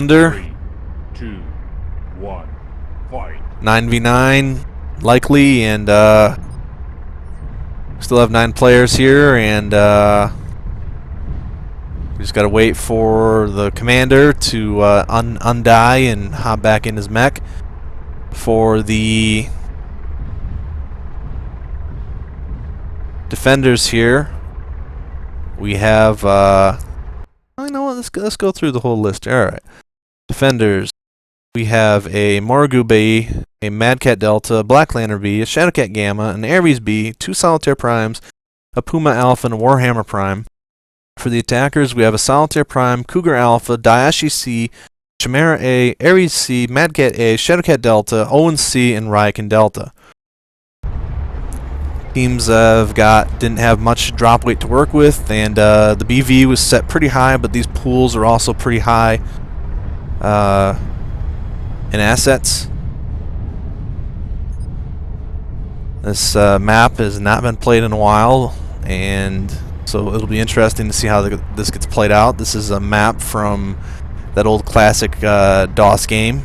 Under 3, 2, 1, fight. 9v9 likely, and still have 9 players here, and we just gotta wait for the commander to undie and hop back in his mech. For the defenders here, we have oh, you know what, let's go through the whole list. Alright. Defenders. We have a Morrigu B, a Mad Cat Delta, a Black Lantern B, a Shadowcat Gamma, an Ares B, 2 Solitaire Primes, a Puma Alpha, and a Warhammer Prime. For the attackers, we have a Solitaire Prime, Cougar Alpha, Daiashi C, Chimera A, Ares C, Mad Cat A, Shadowcat Delta, Owen C, and Raiken Delta. Teams didn't have much drop weight to work with, and the BV was set pretty high, but these pools are also pretty high in assets. This map has not been played in a while, and so it'll be interesting to see how this gets played out. This is a map from that old classic DOS game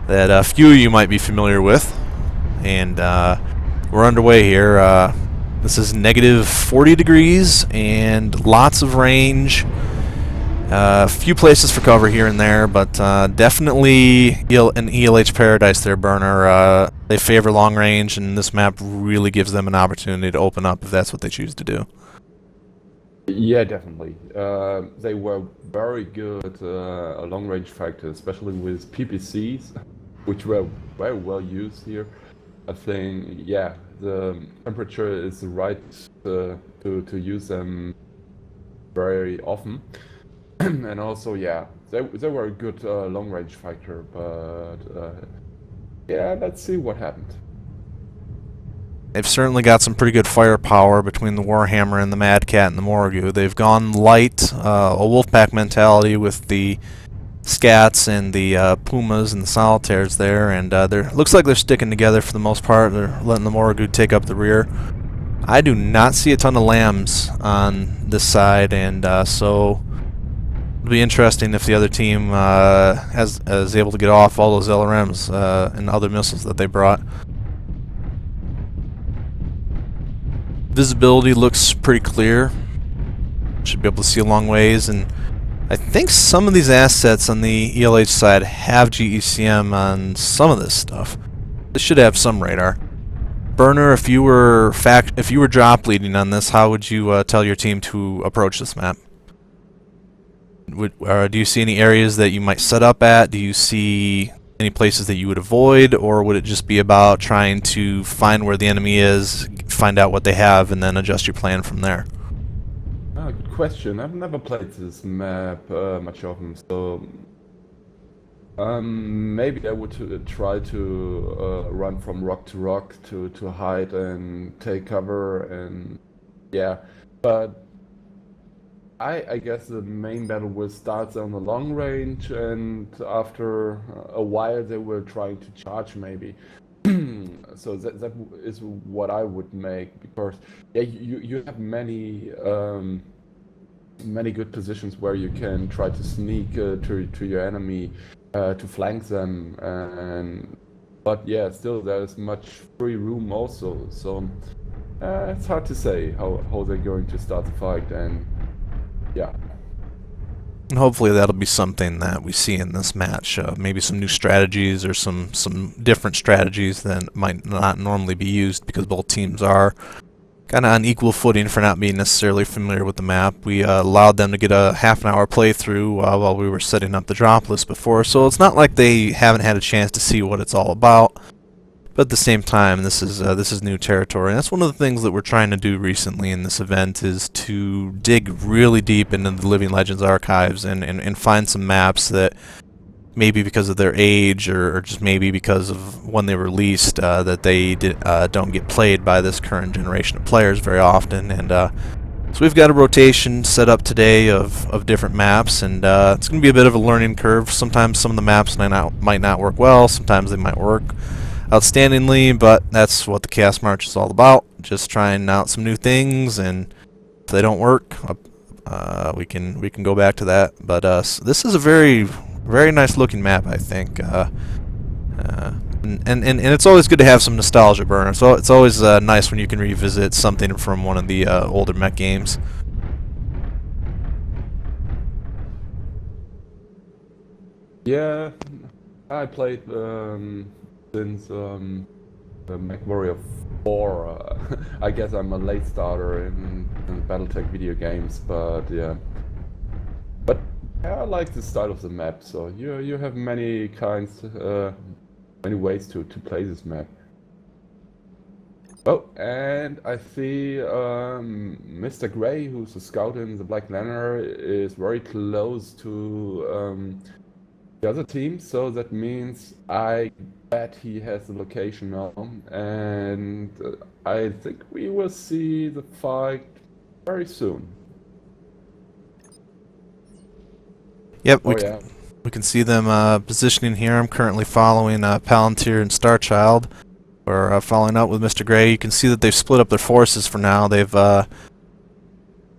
that a few of you might be familiar with, and we're underway here. This is negative 40 degrees and lots of range. A few places for cover here and there, but definitely an ELH paradise there, Burner. They favor long range, and this map really gives them an opportunity to open up if that's what they choose to do. Yeah, definitely. They were very good long range fighters, especially with PPCs, which were very well used here. I think, yeah, the temperature is right to use them very often. And also, yeah, they were a good long-range fighter, but yeah, let's see what happened. They've certainly got some pretty good firepower between the Warhammer and the Mad Cat and the Morrigu. They've gone light, a Wolfpack mentality with the Scats and the Pumas and the Solitaires there, and looks like they're sticking together for the most part. They're letting the Morrigu take up the rear. I do not see a ton of lambs on this side, and so it'll be interesting if the other team is able to get off all those LRMs and other missiles that they brought. Visibility looks pretty clear. Should be able to see a long ways, and I think some of these assets on the ELH side have GECM on some of this stuff. They should have some radar. Burner, if you were drop leading on this, how would you tell your team to approach this map? Do you see any areas that you might set up at? Do you see any places that you would avoid, or would it just be about trying to find where the enemy is, find out what they have, and then adjust your plan from there? Good question. I've never played this map much often, so maybe I would try to run from rock to hide and take cover, and yeah, but I guess the main battle will start on the long range, and after a while they will try to charge maybe. So that is what I would make, because yeah, you have many good positions where you can try to sneak to your enemy to flank them, but yeah, still there's much free room also. So it's hard to say how they're going to start the fight, and yeah. And hopefully that'll be something that we see in this match. Maybe some new strategies or some different strategies that might not normally be used, because both teams are kind of on equal footing for not being necessarily familiar with the map. We allowed them to get a half-an-hour playthrough while we were setting up the drop list before, so it's not like they haven't had a chance to see what it's all about. But at the same time, this is new territory, and that's one of the things that we're trying to do recently in this event, is to dig really deep into the Living Legends archives and find some maps that maybe because of their age or just maybe because of when they were released that they don't get played by this current generation of players very often. And so we've got a rotation set up today of different maps, and it's going to be a bit of a learning curve. Sometimes some of the maps might not work well, sometimes they might work outstandingly, but that's what the Chaos March is all about. Just trying out some new things, and if they don't work, we can go back to that. But this is a very nice looking map, I think. And it's always good to have some nostalgia burner. So it's always nice when you can revisit something from one of the older mech games. Yeah, I played since the Mechwarrior 4. I guess I'm a late starter in BattleTech video games, but yeah. But yeah, I like the style of the map. So you have many kinds, many ways to play this map. Oh, and I see Mr. Gray, who's a scout in the Black Lantern, is very close to the other team, so that means I bet he has the location now, and I think we will see the fight very soon. Yep, Yeah. we can see them positioning here. I'm currently following Palantir and Starchild. We're following up with Mr. Gray. You can see that they've split up their forces for now. They've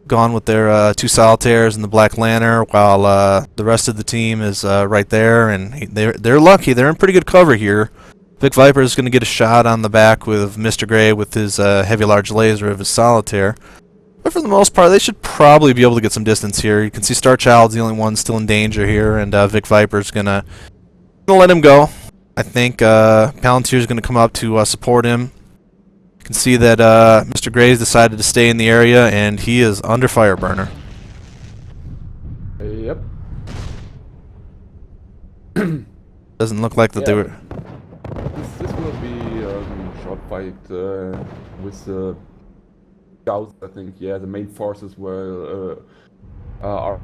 gone with their 2 solitaires and the Black Lantern, while the rest of the team is right there, and they're lucky. They're in pretty good cover here. Vic Viper is going to get a shot on the back with Mr. Gray with his heavy large laser of his solitaire. But for the most part, they should probably be able to get some distance here. You can see Starchild's the only one still in danger here, and Vic Viper's going to let him go. I think Palantir's going to come up to support him. You can see that Mr. Gray's decided to stay in the area, and he is under fire burner. Yep. Doesn't look like that they were. This will be a short fight with the scouts. I think. Yeah, the main forces are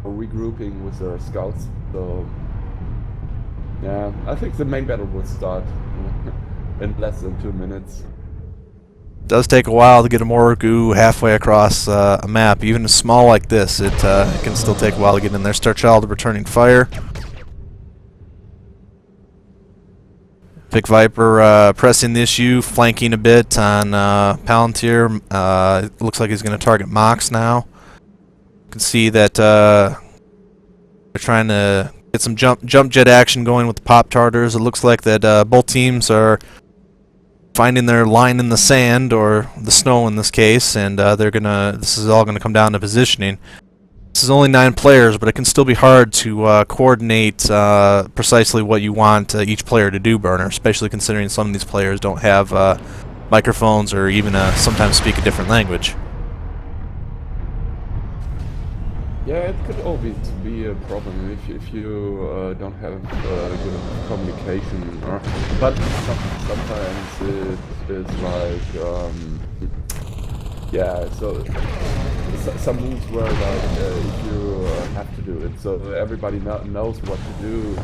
regrouping with the scouts. So yeah, I think the main battle will start in less than 2 minutes. Does take a while to get a Morgu halfway across a map, even small like this. It can still take a while to get in there. Starchild returning fire. Vic Viper pressing the issue, flanking a bit on Palantir. It looks like he's going to target Mox now. You can see that they're trying to get some jump jet action going with the Pop Tartars. It looks like that both teams are finding their line in the sand, or the snow in this case, and this is all gonna come down to positioning. This is only 9 players, but it can still be hard to coordinate precisely what you want each player to do, Burner, especially considering some of these players don't have microphones or even sometimes speak a different language. Yeah, it could always be a problem if you don't have good communication. But sometimes it is like, yeah, so some moves were like if you have to do it, so everybody knows what to do.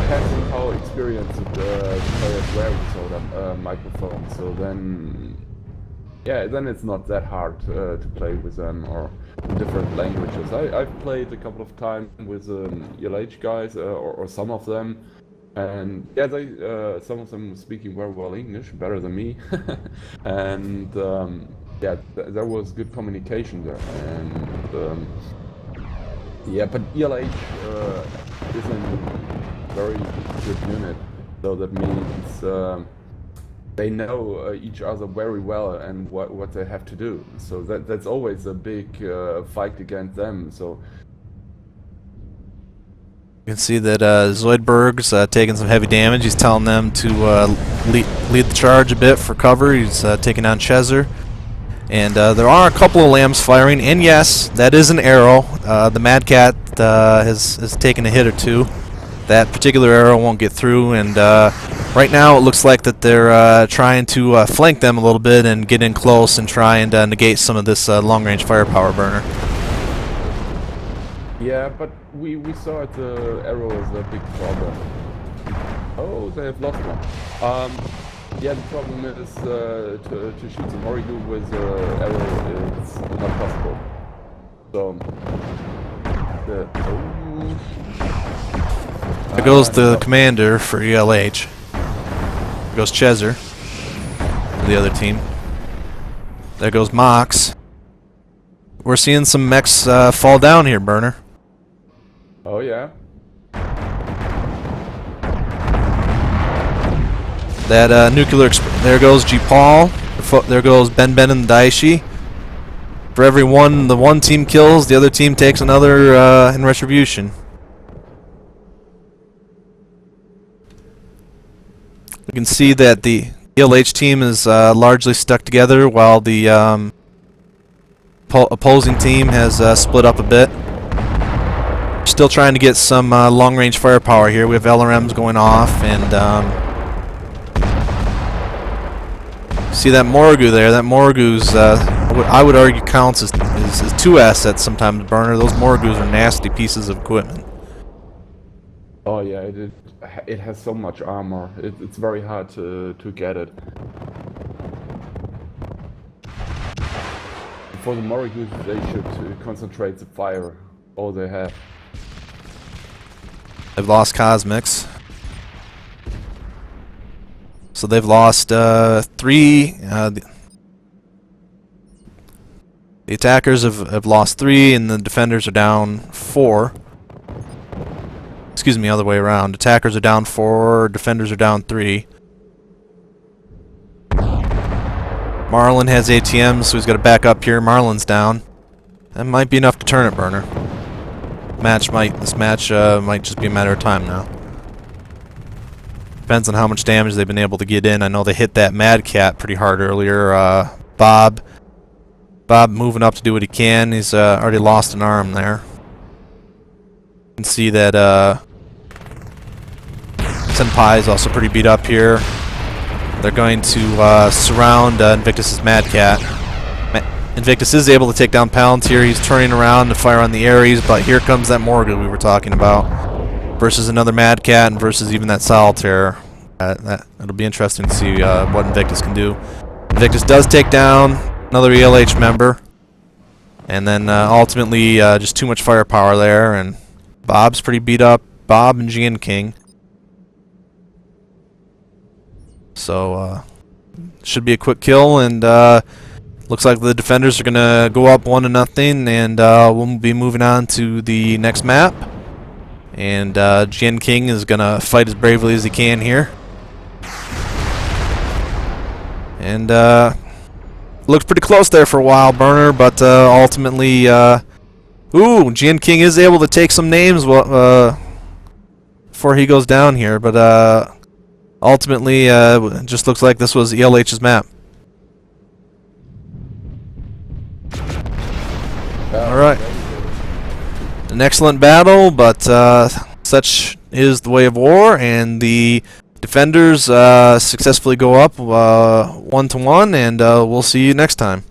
Depends on how experienced the players were with a microphone. So then, yeah, then it's not that hard to play with them or in different languages. I've played a couple of times with ELH guys or some of them, and yeah, some of them speaking very well English, better than me, and yeah, there was good communication there, and yeah, but ELH is a very good unit, so that means they know each other very well and what they have to do. So that's always a big fight against them. So you can see that Zoidberg's taking some heavy damage. He's telling them to lead the charge a bit for cover. He's taking down Chezer. And there are a couple of lambs firing. And yes, that is an arrow. The Mad Cat has taken a hit or two. That particular arrow won't get through. And right now it looks like that they're trying to flank them a little bit and get in close and try and negate some of this long-range firepower burner. yeah, but we saw it, the arrow is a big problem. Oh, they have lost one. Yeah, the problem is to shoot the Morrigu with the arrow is not possible. So There goes the commander for ELH. There goes Chezer for the other team. There goes Mox. we're seeing some mechs fall down here, Burner. Oh yeah. That nuclear. There goes G Paul. There goes Ben and Daishi. For every one the one team kills, the other team takes another in retribution. You can see that the ELH team is largely stuck together, while the opposing team has split up a bit. Still trying to get some long-range firepower here. We have LRMs going off, and see that Morgu there. That Morgu's, I would argue, counts as 2 assets sometimes, Burner. Those Morgus are nasty pieces of equipment. Oh yeah, it has so much armor. It's very hard to get it. For the Morgus, they should concentrate the fire. All they have. They've lost Cosmics. So they've lost 3. The attackers have lost 3, and the defenders are down 4. Excuse me, other way around. Attackers are down 4, defenders are down 3. Marlin has ATMs, so he's got to back up here. Marlin's down. That might be enough to turn it, Burner. This match might just be a matter of time now. Depends on how much damage they've been able to get in. I know they hit that Mad Cat pretty hard earlier. Bob moving up to do what he can. He's already lost an arm there. You can see that Senpai is also pretty beat up here. They're going to surround Invictus's Mad Cat. Invictus is able to take down Palantir. He's turning around to fire on the Ares, but here comes that Morgan we were talking about. Versus another Mad Cat, and versus even that Solitaire. It'll be interesting to see what Invictus can do. Invictus does take down another ELH member. And then ultimately just too much firepower there, and Bob's pretty beat up. Bob and Gian King. So should be a quick kill, and looks like the defenders are gonna go up 1-0, and we'll be moving on to the next map. And Gian King is gonna fight as bravely as he can here. And looked pretty close there for a while, Burner, but ultimately, ooh, Gian King is able to take some names before he goes down here, but ultimately, it just looks like this was ELH's map. Alright. An excellent battle, but such is the way of war, and the defenders successfully go up 1-1, and we'll see you next time.